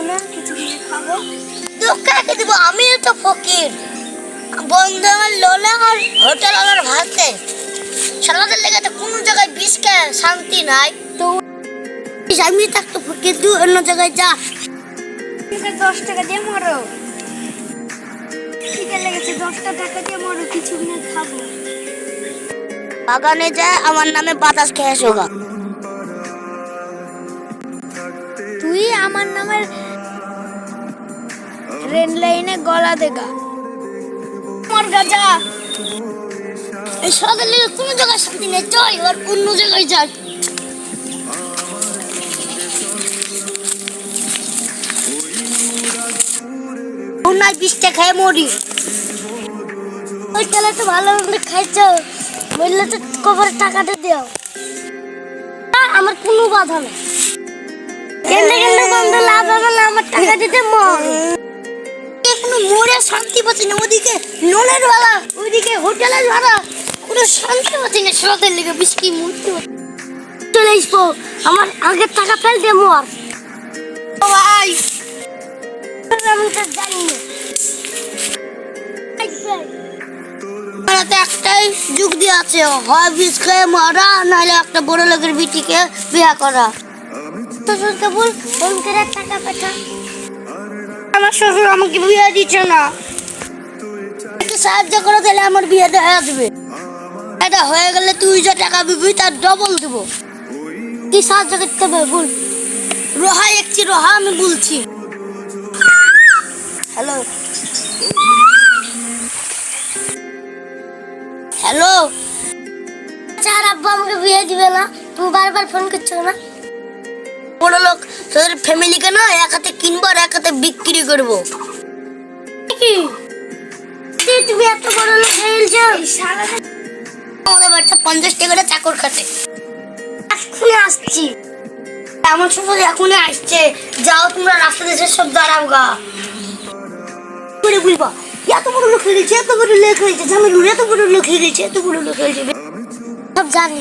না, কিছু কিনে খাবো। তোকে দিব, আমিও তো ফকির। বন্ধু আমার লোলা আর হোটেল আমার ভাতে সালাদের লেগে তো কোনো জায়গায় বিষ খেয়ে শান্তি নাই। তো আমি থাকতো ফকির, তুই অন্য জায়গায় যা। 10 টাকা দিয়ে মরো, খিদে লেগেছে, 10 টাকা দিয়ে মরো, কিছু কিনে খাবো। বাগানে যায় আমার নামে বাতাস খেয়ে শোগা। তুই আমার নামের রেল লাইনে গলা দেগা মর গাজা। এই সালাদের লেগে কোনো জায়গায় শান্তি নেই, চল এবার অন্য জায়গায় যাই। ওনার বিষটা খেয়ে মরি। ওই খেলা তো ভালো মন্দ খাইছ, বললে তো কবরে টাকাটা দিও। আমার কোনো বাধা নেই, কেন্দ্রে কেন্দ্রে বন্ধু লাভ হবে না, আমার টাকা দিতে মন। এখনো মোড়ে শান্তি পাচ্ছি না, ওদিকে লোনের বেলা, ওইদিকে হোটেলের ভাড়া, কোনো শান্তি পাচ্ছি না। সালাদের লেগে বিস্কি মরতে চলে আসবো, আমার আগের টাকা ফেল দিয়ে মর। ও ভাই আমি তো জানি না, একটাই যুক্তি আছে, হয় বিষ খেয়ে মারা, নাহলে একটা বড় লোকের বিটিকে বিয়ে করা। শ্বশুরকে বল ফোন করে টাকা পাঠা। আমার শ্বশুর আমাকে বিয়ে দিচ্ছে না, একটু সাহায্য করে দিলে আমার বিয়েটা হয়ে যাবে। এটা হয়ে গেলে তুই যে টাকা দিবি তার ডবল দেবো। কি সাহায্য করতে হবে বল। রোহা একটি রোহা আমি বলছি। হ্যালো হ্যালো, চার আব্বা আমাকে বিয়ে দিবে না, তুমি বারবার ফোন করছো না। বড় লোক তোদের ফ্যামিলিকে না এক হাতে কিনবো আর এক হাতে বিক্রি করবো। কি তুমি এত বড় লোক হয়ে গেছো? আমাদের বাড়িতে 50 টাকা চাকর খাটে। এখনই আসছি, আমার শ্বশুর এখনই আসছে। যাও তোমরা রাস্তা দেশে সব দাঁড়াও গা করে বলবা এত বড় লোক হয়ে গেছে, এত বড় লোক হয়েছে, জামিল এত বড় লোক হয়ে গেছে, এত বড় লোক হয়েছে, সব জানি।